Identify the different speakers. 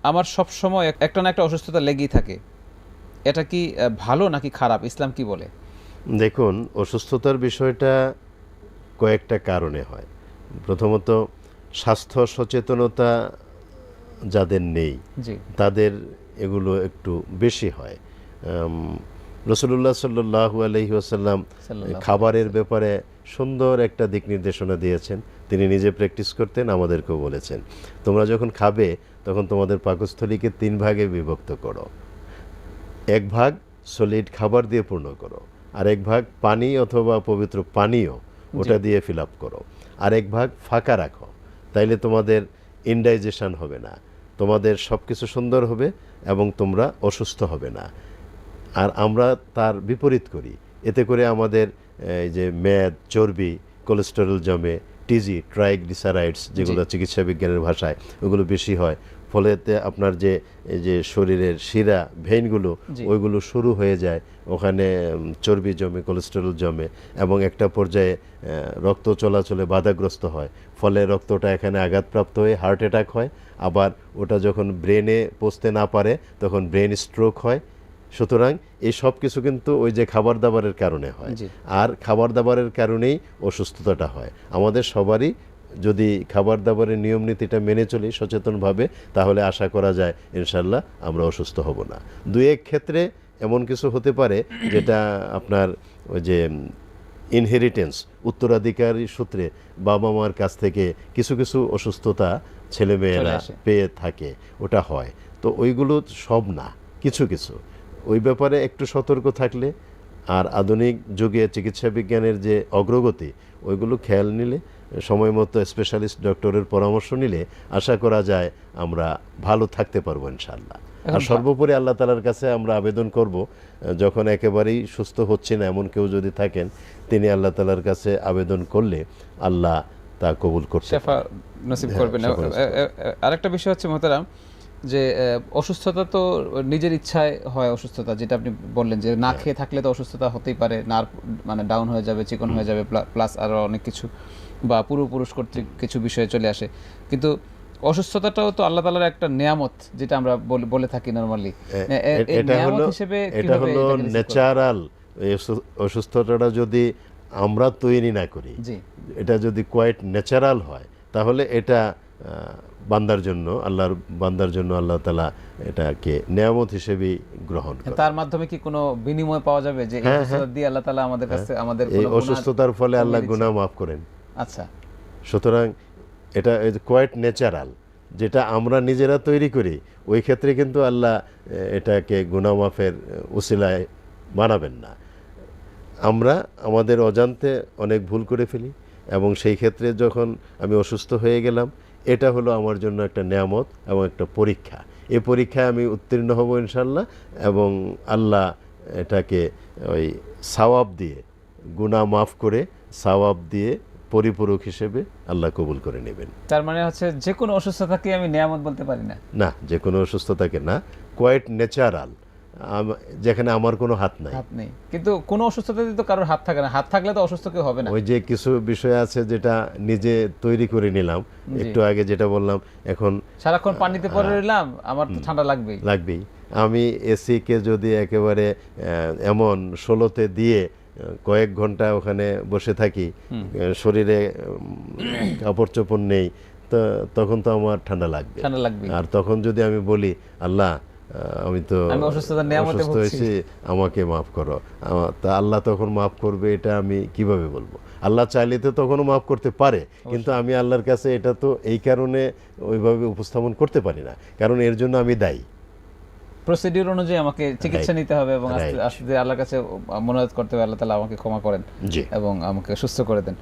Speaker 1: আমার সব সময় একটা না একটা অসুস্থতা লেগেই থাকে, এটা কি ভালো নাকি খারাপ, ইসলাম কি বলে?
Speaker 2: দেখুন, অসুস্থতার বিষয়টা কয়েকটা কারণে হয়। প্রথমত, স্বাস্থ্য সচেতনতা যাদের নেই
Speaker 1: জি,
Speaker 2: তাদের এগুলো একটু বেশি হয়। রসুল্লাহ সাল্লাল্লাহু আলাইহি ওয়াসাল্লাম
Speaker 1: সাল্লাল্লাহু
Speaker 2: খাবারের
Speaker 1: আলাইহি
Speaker 2: ব্যাপারে সুন্দর একটা দিক নির্দেশনা দিয়েছেন। তিনি নিজে প্র্যাকটিস করতেন, আমাদেরকেও বলেছেন, তোমরা যখন খাবে তখন তোমাদের পাকস্থলীকে 3 ভাগে বিভক্ত করো। এক ভাগ সলিড খাবার দিয়ে পূর্ণ করো, আরেক ভাগ পানি অথবা পবিত্র পানীয় ওটা দিয়ে ফিল আপ করো, আরেক ভাগ ফাঁকা রাখো। তাইলে তোমাদের ইনডাইজেশন হবে না, তোমাদের সব কিছু সুন্দর হবে এবং তোমরা অসুস্থ হবে না। আর আমরা তার বিপরীত করি, এতে করে আমাদের এই যে মেদ, চর্বি, কোলেস্টেরল জমে, টিজি ট্রাইগ্লিসারাইডস যেগুলো চিকিৎসা বিজ্ঞানের ভাষায়, ওগুলো বেশি হয়। ফলেতে আপনার যে এই যে শরীরের শিরা ভেইনগুলো ওইগুলো শুরু হয়ে যায়, ওখানে চর্বি জমে, কোলেস্টেরল জমে এবং একটা পর্যায়ে রক্ত চলাচলে বাধাগ্রস্ত হয়। ফলে রক্তটা এখানে আঘাতপ্রাপ্ত হয়ে হার্ট অ্যাটাক হয়। আবার ওটা যখন ব্রেনে পৌঁছতে না পারে তখন ব্রেন স্ট্রোক হয়। সুতরাং এই সব কিছু কিন্তু ওই যে খাবার দাবারের কারণে হয়, আর খাবার দাবারের কারণেই অসুস্থতাটা হয়। আমাদের সবারই যদি খাবার দাবারের নিয়ম নীতিটা মেনে চলি সচেতনভাবে, তাহলে আশা করা যায় ইনশাল্লাহ আমরা অসুস্থ হব না। দুই এক ক্ষেত্রে এমন কিছু হতে পারে যেটা আপনার ওই যে ইনহেরিটেন্স, উত্তরাধিকারী সূত্রে বাবা মার কাছ থেকে কিছু কিছু অসুস্থতা ছেলেমেয়েরা পেয়ে থাকে, ওটা হয়। তো ওইগুলো সব না, কিছু কিছু ওই ব্যাপারে একটু সতর্ক থাকলে আর আধুনিক যুগে চিকিৎসা বিজ্ঞানের যে অগ্রগতি ওইগুলো খেয়াল নিলে, সময় মতো স্পেশালিস্ট ডক্টরের পরামর্শ নিলে আশা করা যায় আমরা ভালো থাকতে পারবো ইনশাআল্লাহ। আর সর্বোপরি আল্লাহ তাআলার কাছে আমরা আবেদন করব, যখন একেবারেই সুস্থ হচ্ছে না এমন কেউ যদি থাকেন, তিনি আল্লাহ তাআলার কাছে আবেদন করলে আল্লাহ তা কবুল করতে
Speaker 1: শেফা নসিব করবেন। আরেকটা বিষয় হচ্ছে মোহতারাম, যে অসুস্থতা তো নিজের ইচ্ছায় হয় অসুস্থতা, যেটা আপনি বললেন যে না খেয়ে থাকলে তো অসুস্থতা হতেই পারে, নার্ভ মানে ডাউন হয়ে যাবে, চিকন হয়ে যাবে, প্লাস আরও অনেক কিছু, বা পূর্বপুরুষ কর্তৃক কিছু বিষয়ে চলে আসে। কিন্তু অসুস্থতাটাও তো আল্লাহ তাআলার একটা নেয়ামত, যেটা আমরা বলে থাকি নরমালি।
Speaker 2: এটা হলো ন্যাচারাল। অসুস্থতাটা যদি আমরা তৈরি না করি, এটা যদি কোয়াইট ন্যাচারাল হয়, তাহলে এটা বান্দার জন্য, আল্লাহর বান্দার জন্য আল্লাহ তাআলা এটাকে নেয়ামত হিসেবে গ্রহণ করেন।
Speaker 1: তার মাধ্যমে কি কোনো বিনিময় পাওয়া যাবে যে এই অসুস্থতা দিয়ে আল্লাহ তাআলা আমাদের কাছে আমাদের
Speaker 2: এই অসুস্থতার ফলে আল্লাহ গুনাহ মাফ করেন?
Speaker 1: আচ্ছা,
Speaker 2: সুতরাং এটা কোয়াইট ন্যাচারাল। যেটা আমরা নিজেরা তৈরি করি ওই ক্ষেত্রে কিন্তু আল্লাহ এটাকে গুনাহ মাফের উসিলায় বানাবেন না। আমরা আমাদের অজান্তে অনেক ভুল করে ফেলি, এবং সেই ক্ষেত্রে যখন আমি অসুস্থ হয়ে গেলাম, এটা হলো আমার জন্য একটা নেয়ামত এবং একটা পরীক্ষা। এই পরীক্ষায় আমি উত্তীর্ণ হব ইনশাল্লাহ, এবং আল্লাহ এটাকে ওই সওয়াব দিয়ে, গুনাহ মাফ করে সওয়াব দিয়ে পরিপূরক হিসেবে আল্লাহ কবুল করে নেবেন।
Speaker 1: তার মানে হচ্ছে যে কোনো অসুস্থতাকে আমি নেয়ামত বলতে পারি না?
Speaker 2: না, যে কোনো অসুস্থতাকে না, কোয়াইট ন্যাচারাল, যেখানে আমার কোনো হাত নেই।
Speaker 1: কিন্তু কোনো অসুস্থতাতে তো কারোর হাত থাকে না, হাত থাকলে তো অসুস্থ কেউ হবে না।
Speaker 2: ওই যে কিছু বিষয় আছে যেটা নিজে তৈরি করে নিলাম, একটু আগে যেটা বললাম, এখন
Speaker 1: সারাক্ষণ পানিতে পড়ে রইলাম, আমার তো ঠান্ডা লাগবেই।
Speaker 2: আমি এসি কে যদি একেবারে এমন 16তে দিয়ে কয়েক ঘন্টা ওখানে বসে থাকি, শরীরে কাপড় চোপড় নেই, তো তখন তো আমার ঠান্ডা লাগবে। আর তখন যদি আমি বলি আল্লাহ আমি তো অসুস্থ হয়েছি, আমাকে মাফ করো, তা আল্লাহ তখন মাফ করবে, এটা আমি কিভাবে বলবো? আল্লাহ চাইলে তো তখনও মাফ করতে পারে, কিন্তু আমি আল্লাহর কাছে এটা তো এই কারণে ওইভাবে উপস্থাপন করতে পারি না, কারণ এর জন্য আমি দায়ী।
Speaker 1: প্রসিডিউর অনুযায়ী আমাকে চিকিৎসা নিতে হবে, এবং আস্তে আস্তে আল্লাহর কাছে মোনাজাত করতে হবে, আল্লাহ তাআলা আমাকে ক্ষমা করেন এবং আমাকে সুস্থ করে দেন।